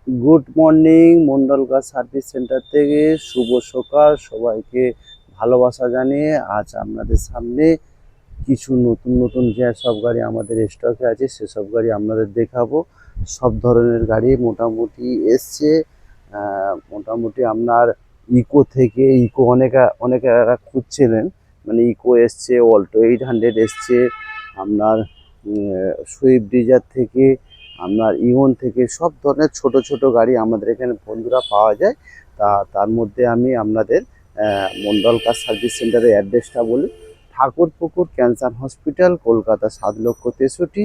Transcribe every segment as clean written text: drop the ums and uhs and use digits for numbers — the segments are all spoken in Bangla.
Good morning Mondal car service centre থেকে শুভ সকাল সবাইকে ভালোবাসা জানিয়ে আজ আপনাদের সামনে কিছু নতুন নতুন যে সব গাড়ি আমাদের স্টকে আছে সেসব গাড়ি আপনাদের দেখাবো। সব ধরনের গাড়ি মোটামুটি এসছে। মোটামুটি আপনার ইকো থেকে ইকো অনেকেরা খুঁজছিলেন, মানে ইকো এসছে, অল্টো 800 এসছে, আপনার সুইফট ডিজায়ার থেকে, আপনার ইওন থেকে সব ধরনের ছোট ছোট গাড়ি আমাদের এখানে বন্ধুরা পাওয়া যায়। তার মধ্যে আমি আপনাদের মন্ডল কার সার্ভিস সেন্টারের অ্যাড্রেসটা বলি। Thakurpukur cancer hospital, Kolkata 7,63,।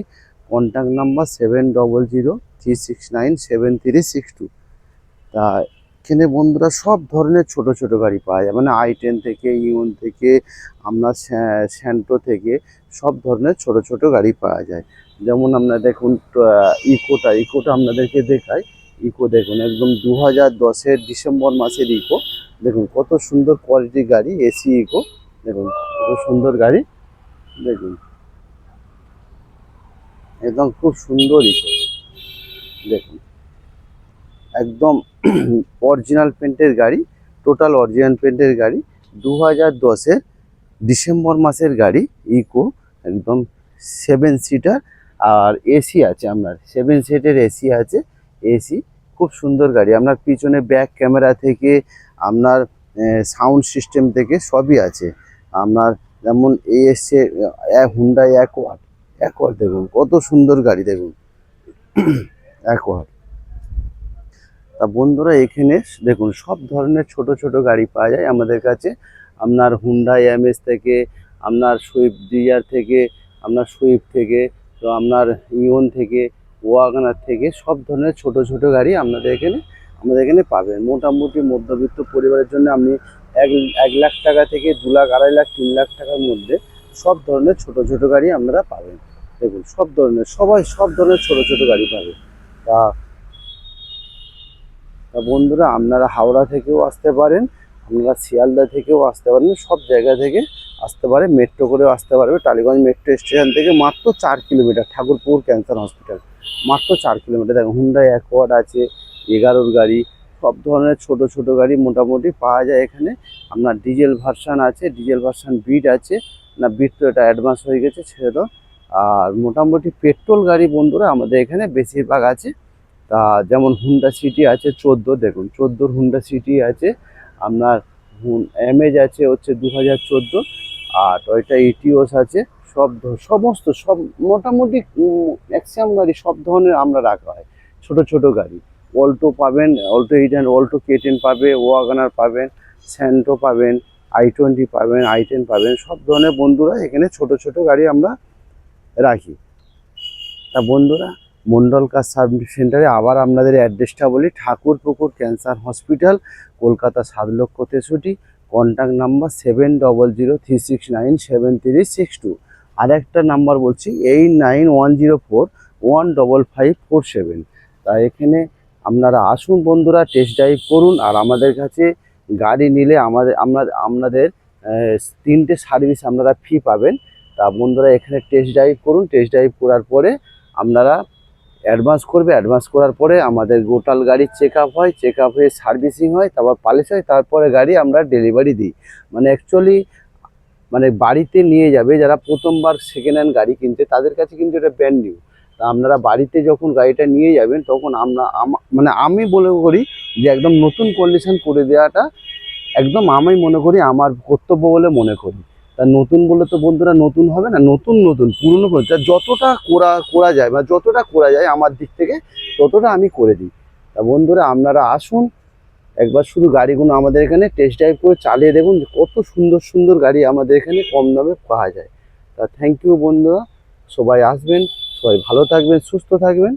Contact number 7003697362। তা এখানে বন্ধুরা সব ধরনের ছোট ছোট গাড়ি পাওয়া যায়, মানে i10 থেকে, ইওন থেকে, আপনার স্যান্টো সব ধরনের ছোট ছোট গাড়ি পাওয়া যায়। যেমন আপনার দেখুন ইকোটা আপনাদেরকে দেখাই। ইকো দেখুন একদম 2010-এর ডিসেম্বর মাসের ইকো। দেখুন কত সুন্দর কোয়ালিটির গাড়ি, এসি ইকো। দেখুন কত সুন্দর গাড়ি, দেখুন একদম খুব সুন্দর ইকো। দেখুন একদম অরিজিনাল পেন্টের গাড়ি, টোটাল অরিজিনাল পেন্টের গাড়ি, 2010-এর ডিসেম্বর মাসের গাড়ি ইকো। একদম 7 সিটার আর এসি আছে, আপনার 7 সিটের এসি আছে। এসি খুব সুন্দর গাড়ি, আপনার পিছনে ব্যাক ক্যামেরা থেকে, আপনার সাউন্ড সিস্টেম থেকে সবই আছে। আপনার যেমন এই এসছে হুন্ডাই অ্যাকোয়ার্ড দেখুন কত সুন্দর গাড়ি, দেখুন অ্যাকোয়ার্ড। তা বন্ধুরা এখানে দেখুন সব ধরনের ছোট ছোট গাড়ি পাওয়া যায় আমাদের কাছে। আপনার হুন্ডাই এমএস থেকে, আপনার সুইফট ডিজায়ার থেকে, আপনার সুইফট থেকে, তো আপনার ইওন থেকে, ওয়াগনার থেকে সব ধরনের ছোট ছোট গাড়ি আমাদের এখানে পাবেন। মোটামুটি মধ্যবিত্ত পরিবারের জন্য আপনি 1 লাখ টাকা থেকে 2 লাখ, 2.5 লাখ, 3 লাখ টাকার মধ্যে সব ধরনের ছোট ছোট গাড়ি আপনারা পাবেন। দেখুন সব ধরনের সব ধরনের ছোট ছোট গাড়ি পাবেন। তা তা বন্ধুরা আপনারা হাওড়া থেকেও আসতে পারেন, আপনারা শিয়ালদা থেকেও আসতে পারেন, সব জায়গা থেকে আসতে পারে, মেট্রো করেও আসতে পারবে। টালিগঞ্জ মেট্রো স্টেশন থেকে মাত্র 4 কিলোমিটার, ঠাকুরপুকুর ক্যান্সার হসপিটাল মাত্র 4 কিলোমিটার। দেখুন হুন্ডাই অ্যাকোয়ার্ড আছে, 11-র গাড়ি, সব ধরনের ছোট ছোট গাড়ি মোটামুটি পাওয়া যায় এখানে। আপনার ডিজেল ভার্সান আছে, ডিজেল ভার্সান বিট আছে, না বিট তো এটা অ্যাডভান্স হয়ে গেছে ছেড়ে দাও। আর মোটামুটি পেট্রোল গাড়ি বন্ধুরা আমাদের এখানে বেশিরভাগ আছে। তা যেমন হুন্ডা সিটি আছে 14, দেখুন 14-র হুন্ডা সিটি আছে। আপনার অ্যামেজ আছে হচ্ছে 2014, আর টয়োটা ইটিওস আছে। সব মোটামুটি ম্যাক্সিমাম গাড়ি সব ধরনের আমরা রাখা হয়। ছোট ছোট গাড়ি অল্টো পাবেন, অল্টো 800, অল্টো K10 পাবে, ওয়াগনার পাবেন, স্যান্টো পাবেন, i20 পাবেন, i10 পাবেন, সব ধরনের বন্ধুরা এখানে ছোট ছোট গাড়ি আমরা রাখি। তা বন্ধুরা মন্ডল কার সার্ভিস সেন্টারে আবার আপনাদের অ্যাড্রেসটা বলি। Thakurpukur cancer hospital, Kolkata 7,63,। Contact number 7003697362। আর একটা নাম্বার বলছি 8910415547। তা এখানে আপনারা আসুন বন্ধুরা, টেস্ট ড্রাইভ করুন। আর আমাদের কাছে গাড়ি নিলে আপনাদের 3টে সার্ভিস আপনারা ফ্রি পাবেন। তা বন্ধুরা এখানে টেস্ট ড্রাইভ করুন, টেস্ট ড্রাইভ করার পরে আপনারা অ্যাডভান্স করবে, অ্যাডভান্স করার পরে আমাদের গোটাল গাড়ির চেক আপ হয়, চেক আপ হয়ে সার্ভিসিং হয়, তারপর পালিশ হয়, তারপরে গাড়ি আমরা ডেলিভারি দিই। মানে অ্যাকচুয়ালি মানে বাড়িতে নিয়ে যাবে যারা প্রথমবার সেকেন্ড হ্যান্ড গাড়ি কিনতে, তাদের কাছে কিন্তু এটা ব্র্যান্ড নিউ। তা আপনারা বাড়িতে যখন গাড়িটা নিয়ে যাবেন তখন মানে আমি বলে করি যে একদম নতুন কন্ডিশন করে দেওয়াটা একদম আমি মনে করি আমার কর্তব্য বলে মনে করি। তা নতুন বলে তো বন্ধুরা নতুন হবে না, নতুন পুরনো করে যতটা করা যায় বা যতটা করা যায় আমার দিক থেকে ততটা আমি করে দিই। তা বন্ধুরা আপনারা আসুন একবার, শুধু গাড়িগুলো আমাদের এখানে টেস্ট ড্রাইভ করে চালিয়ে দেখুন যে কত সুন্দর সুন্দর গাড়ি আমাদের এখানে কম দামে পাওয়া যায়। তা থ্যাংক ইউ বন্ধুরা, সবাই আসবেন, সবাই ভালো থাকবেন, সুস্থ থাকবেন।